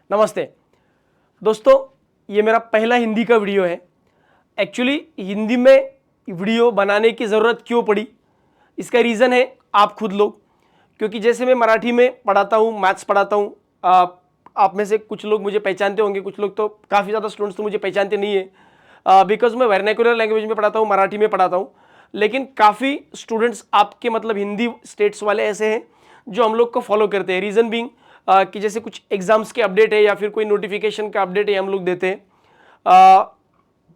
नमस्ते दोस्तों, ये मेरा पहला हिंदी का वीडियो है। एक्चुअली हिंदी में वीडियो बनाने की ज़रूरत क्यों पड़ी, इसका रीज़न है आप खुद लोग। क्योंकि जैसे मैं मराठी में पढ़ाता हूँ, मैथ्स पढ़ाता हूँ, आप में से कुछ लोग मुझे पहचानते होंगे, कुछ लोग तो काफ़ी ज़्यादा स्टूडेंट्स तो मुझे पहचानते नहीं है बिकॉज मैं वर्नाक्युलर लैंग्वेज में पढ़ाता हूँ, मराठी में पढ़ाता हूँ। लेकिन काफ़ी स्टूडेंट्स आपके मतलब हिंदी स्टेट्स वाले ऐसे हैं जो हम लोग को फॉलो करते हैं। रीज़न बीइंग कि जैसे कुछ एग्जाम्स के अपडेट है या फिर कोई नोटिफिकेशन का अपडेट है, हम लोग देते हैं।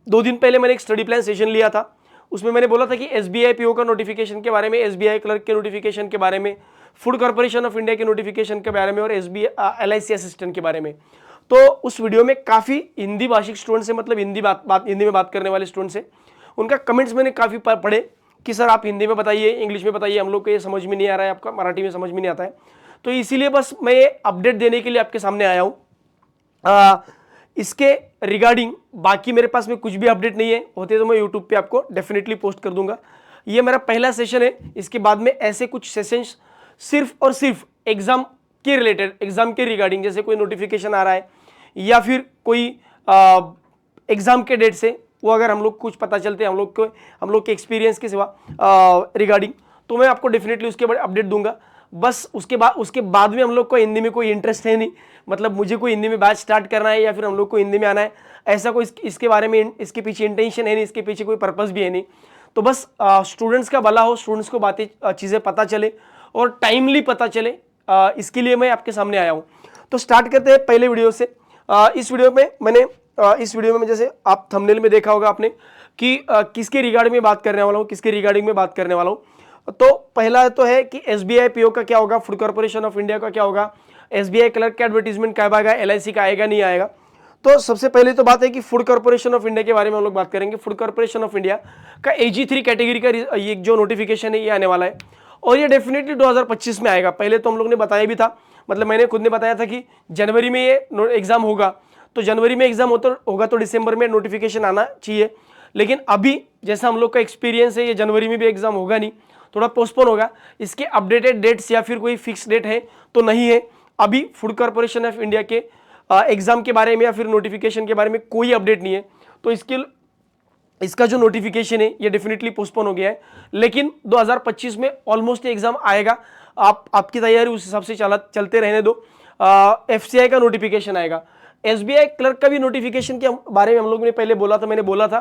2 दिन पहले मैंने एक स्टडी प्लान सेशन लिया था, उसमें मैंने बोला था कि एसबीआई पीओ का नोटिफिकेशन के बारे में, एसबीआई क्लर्क के नोटिफिकेशन के बारे में, फूड कॉर्पोरेशन ऑफ इंडिया के नोटिफिकेशन के बारे में और एसबीआई एलआईसी असिस्टेंट के बारे में। तो उस वीडियो में काफ़ी हिंदी भाषिक स्टूडेंट्स से, मतलब हिंदी में बात करने वाले स्टूडेंट्स से, उनका कमेंट्स मैंने काफ़ी पढ़े कि सर आप हिंदी में बताइए, इंग्लिश में बताइए, हम लोग को ये समझ में नहीं आ रहा है, आपका मराठी में समझ में नहीं आता है। तो इसीलिए बस मैं ये अपडेट देने के लिए आपके सामने आया हूँ। इसके रिगार्डिंग बाकी मेरे पास में कुछ भी अपडेट नहीं है, होते तो मैं यूट्यूब पे आपको डेफिनेटली पोस्ट कर दूंगा। ये मेरा पहला सेशन है, इसके बाद में ऐसे कुछ सेशंस सिर्फ और सिर्फ एग्जाम के रिलेटेड, एग्जाम के रिगार्डिंग, जैसे कोई नोटिफिकेशन आ रहा है या फिर कोई एग्जाम के डेट से वो अगर हम लोग कुछ पता चलते हैं हम लोग के एक्सपीरियंस के सिवा रिगार्डिंग, तो मैं आपको डेफिनेटली उसके बाद अपडेट दूंगा। बस उसके बाद में हम लोग को हिंदी में कोई इंटरेस्ट है नहीं, मतलब मुझे कोई हिंदी में बैच स्टार्ट करना है या फिर हम लोग को हिंदी में आना है, ऐसा कोई इसके बारे में, इसके पीछे इंटेंशन है नहीं, इसके पीछे कोई पर्पस भी है नहीं। तो बस स्टूडेंट्स का भला हो, स्टूडेंट्स को चीज़ें पता चले और टाइमली पता चले, इसके लिए मैं आपके सामने आया हूँ। तो स्टार्ट करते हैं पहले वीडियो से। इस वीडियो में जैसे आप थंबनेल में देखा होगा आपने कि किसके रिगार्डिंग में बात करने वाला हूँ। तो पहला तो है कि एसबीआई पीओ का क्या होगा, फूड कॉर्पोरेशन ऑफ इंडिया का क्या होगा, एसबीआई क्लर्क का एडवर्टीजमेंट कब आएगा, एलआईसी का आएगा नहीं आएगा। तो सबसे पहले तो बात है कि फूड कॉर्पोरेशन ऑफ इंडिया के बारे में हम लोग बात करेंगे। फूड कॉर्पोरेशन ऑफ इंडिया का AG3 कैटेगरी का ये जो नोटिफिकेशन है ये आने वाला है और ये डेफिनेटली 2025 में आएगा। पहले तो हम लोग ने बताया भी था, मतलब मैंने खुद ने बताया था कि जनवरी में ये एग्जाम होगा, तो जनवरी में एग्जाम होगा तो दिसंबर में नोटिफिकेशन आना चाहिए। लेकिन अभी जैसा हम लोग का एक्सपीरियंस है, ये जनवरी में भी एग्जाम होगा नहीं, थोड़ा पोस्टपोन होगा। इसके अपडेटेड डेट्स या फिर कोई फिक्स डेट है तो नहीं है। अभी फूड कॉर्पोरेशन ऑफ इंडिया के एग्जाम के बारे में या फिर नोटिफिकेशन के बारे में कोई अपडेट नहीं है, तो इसका जो नोटिफिकेशन है ये डेफिनेटली पोस्टपोन हो गया है। लेकिन 2025 में ऑलमोस्ट एग्जाम आएगा, आपकी तैयारी उस हिसाब से चलते रहने दो। FCI का नोटिफिकेशन आएगा, SBI क्लर्क का भी नोटिफिकेशन के बारे में हम लोगों ने पहले बोला था, मैंने बोला था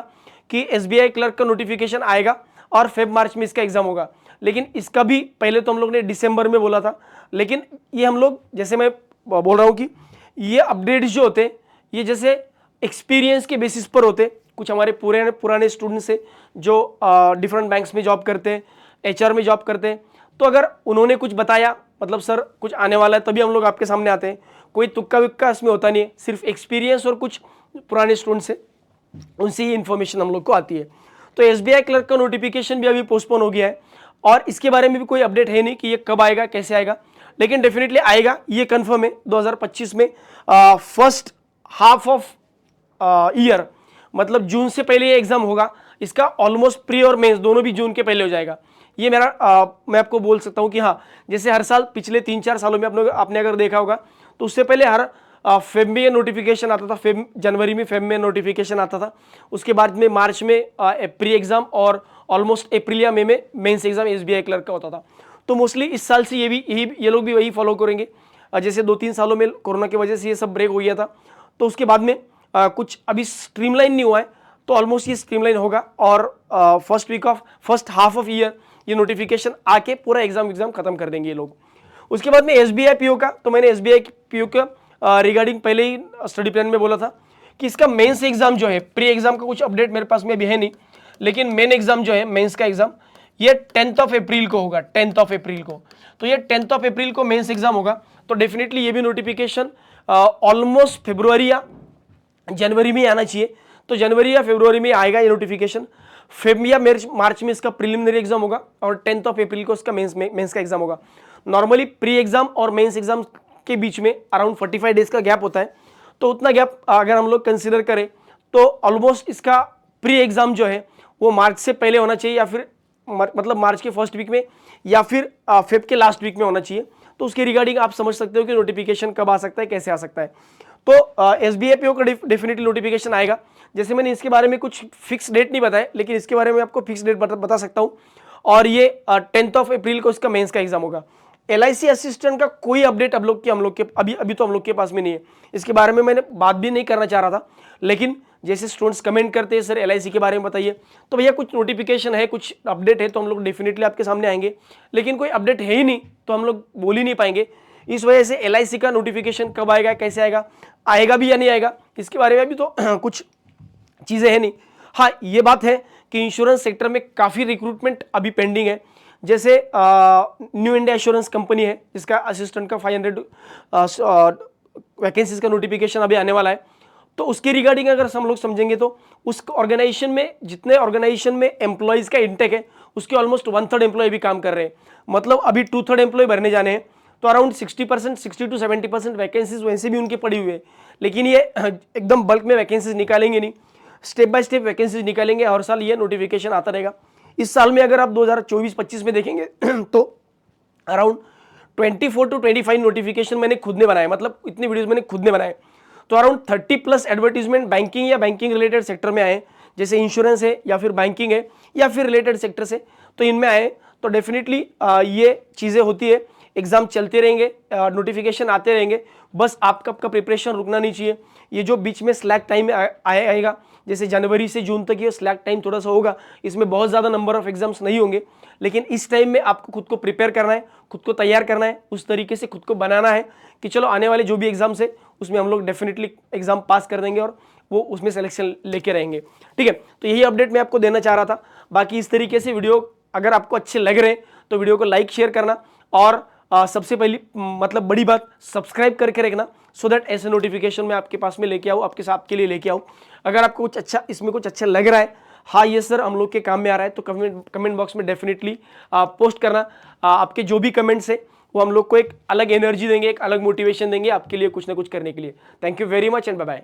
कि SBI क्लर्क का नोटिफिकेशन आएगा और Feb-March में इसका एग्जाम होगा। लेकिन इसका भी पहले तो हम लोग ने दिसंबर में बोला था, लेकिन ये हम लोग, जैसे मैं बोल रहा हूँ कि ये अपडेट्स जो होते हैं ये जैसे एक्सपीरियंस के बेसिस पर होते। कुछ हमारे पुराने स्टूडेंट्स हैं जो डिफरेंट बैंक्स में जॉब करते हैं, HR में जॉब करते हैं, तो अगर उन्होंने कुछ बताया, मतलब सर कुछ आने वाला है, तभी हम लोग आपके सामने आते हैं। कोई तुक्का विक्का इसमें होता नहीं है, सिर्फ एक्सपीरियंस और कुछ पुराने स्टूडेंट्स हैं उनसे ही इन्फॉर्मेशन हम लोग को आती है। तो SBI क्लर्क का नोटिफिकेशन भी अभी पोस्टपोन हो गया है और इसके बारे में भी कोई अपडेट है नहीं कि ये कब आएगा, कैसे आएगा, लेकिन डेफिनेटली आएगा, ये कंफर्म है। 2025 में फर्स्ट हाफ ऑफ ईयर, मतलब जून से पहले ये एग्जाम होगा। इसका ऑलमोस्ट प्री और मेंस दोनों भी जून के पहले हो जाएगा। ये मैं आपको बोल सकता हूँ कि हाँ, जैसे हर साल पिछले 3-4 सालों में आपने अगर देखा होगा तो उससे पहले हर फेब में नोटिफिकेशन आता था, जनवरी में फेब में नोटिफिकेशन आता था, उसके बाद में मार्च में प्री एग्जाम और ऑलमोस्ट अप्रैल या मई में मेंस एग्जाम SBI क्लर्क का होता था। तो मोस्टली इस साल से ये लोग भी वही फॉलो करेंगे। जैसे 2-3 सालों में कोरोना की वजह से ये सब ब्रेक हो गया था, तो उसके बाद में कुछ अभी स्ट्रीमलाइन नहीं हुआ है, तो ऑलमोस्ट ये स्ट्रीमलाइन होगा और फर्स्ट हाफ ऑफ ईयर ये नोटिफिकेशन आके पूरा एग्जाम खत्म कर देंगे ये लोग। उसके बाद में SBI पीओ का, तो मैंने SBI पीओ का रिगार्डिंग पहले ही स्टडी प्लान में बोला था कि इसका मेंस एग्जाम जो है, प्री एग्जाम का कुछ अपडेट मेरे पास में भी है नहीं, लेकिन मेन एग्जाम जो है, मेंस का एग्जाम, ये 10th ऑफ अप्रैल को होगा, 10th ऑफ अप्रैल को। तो ये 10th ऑफ अप्रैल को मेंस एग्जाम होगा, तो डेफिनेटली ये भी नोटिफिकेशन ऑलमोस्ट फरवरी या जनवरी में आना चाहिए। तो जनवरी या फरवरी में आएगा ये नोटिफिकेशन। फेब या मार्च में इसका प्रिलिमिनरी एग्जाम होगा और 10th ऑफ अप्रैल को इसका मेंस का एग्जाम होगा। नॉर्मली प्री एग्जाम और मेंस एग्जाम के बीच में अराउंड 45 डेज का गैप होता है, तो उतना गैप अगर हम लोग कंसीडर करें तो ऑलमोस्ट इसका प्री एग्जाम जो है वो मार्च से पहले होना चाहिए, या फिर मतलब मार्च के फर्स्ट वीक में या फिर फेब के लास्ट वीक में होना चाहिए। तो उसके रिगार्डिंग आप समझ सकते हो कि नोटिफिकेशन कब आ सकता है, कैसे आ सकता है। तो SBI PO का डेफिनेटली नोटिफिकेशन आएगा। जैसे मैंने इसके बारे में कुछ फिक्स डेट नहीं बताया, लेकिन इसके बारे में आपको फिक्स डेट बता सकता हूँ। और ये 10 अप्रैल को इसका मेंस का एग्जाम होगा। LIC असिस्टेंट का कोई अपडेट हम लोग के अभी तो हम लोग के पास में नहीं है। इसके बारे में मैंने बात भी नहीं करना चाह रहा था, लेकिन जैसे स्टूडेंट्स कमेंट करते हैं सर LIC के बारे में बताइए, तो भैया कुछ नोटिफिकेशन है, कुछ अपडेट है तो हम लोग डेफिनेटली आपके सामने आएंगे, लेकिन कोई अपडेट है ही नहीं तो हम लोग बोल ही नहीं पाएंगे। इस वजह से LIC का नोटिफिकेशन कब आएगा, कैसे आएगा, आएगा भी या नहीं आएगा, इसके बारे में भी तो कुछ चीज़ें हैं नहीं। हाँ, ये बात है कि इंश्योरेंस सेक्टर में काफ़ी रिक्रूटमेंट अभी पेंडिंग है। जैसे न्यू इंडिया एश्योरेंस कंपनी है, जिसका असिस्टेंट का 500 वैकेंसीज का नोटिफिकेशन अभी आने वाला है। तो उसके रिगार्डिंग अगर हम लोग समझेंगे तो उस ऑर्गेनाइजेशन में, जितने ऑर्गेनाइजेशन में एम्प्लॉयज़ का इंटेक है, उसके ऑलमोस्ट 1/3 एम्प्लॉय भी काम कर रहे हैं। मतलब अभी 2/3 एम्प्लॉय भरने जाने हैं, तो अराउंड 60% 60 to 70% वैकेंसीज वैसे भी उनके पड़ी हुई है। लेकिन ये एकदम बल्क में वैकेंसीज निकालेंगे नहीं, स्टेप बाय स्टेप वैकेंसीज निकालेंगे। हर साल ये नोटिफिकेशन आता रहेगा। इस साल में अगर आप 2024-25 में देखेंगे तो अराउंड 24 to 25 नोटिफिकेशन मैंने खुद ने बनाए, मतलब इतने वीडियोस मैंने खुद ने बनाए। तो अराउंड 30+ एडवर्टीजमेंट बैंकिंग या बैंकिंग रिलेटेड सेक्टर में आए, जैसे इंश्योरेंस है या फिर बैंकिंग है या फिर रिलेटेड सेक्टर से, तो इनमें आए। तो डेफिनेटली ये चीज़ें होती है, एग्जाम चलते रहेंगे, नोटिफिकेशन आते रहेंगे, बस आपका प्रिपरेशन रुकना नहीं चाहिए। ये जो बीच में स्लैक टाइम आएगा, जैसे जनवरी से जून तक ये स्लैक टाइम थोड़ा सा होगा, इसमें बहुत ज़्यादा नंबर ऑफ एग्जाम्स नहीं होंगे, लेकिन इस टाइम में आपको खुद को प्रिपेयर करना है, खुद को तैयार करना है, उस तरीके से खुद को बनाना है कि चलो आने वाले जो भी एग्जाम्स है उसमें हम लोग डेफिनेटली एग्जाम पास कर देंगे और वो उसमें सिलेक्शन लेके रहेंगे। ठीक है, तो यही अपडेट मैं आपको देना चाह रहा था। बाकी इस तरीके से वीडियो अगर आपको अच्छे लग रहे हैं तो वीडियो को लाइक शेयर करना, और सबसे पहली मतलब बड़ी बात सब्सक्राइब करके रखना, सो दैट ऐसे नोटिफिकेशन मैं आपके पास में लेके आऊँ, आपके लिए लेके आऊँ। अगर आपको कुछ अच्छा, इसमें कुछ अच्छा लग रहा है, हाँ ये सर हम लोग के काम में आ रहा है, तो कमेंट बॉक्स में डेफिनेटली पोस्ट करना। आपके जो भी कमेंट्स है वो हम लोग को एक अलग एनर्जी देंगे, एक अलग मोटिवेशन देंगे आपके लिए कुछ ना कुछ करने के लिए। Thank you very much and bye bye.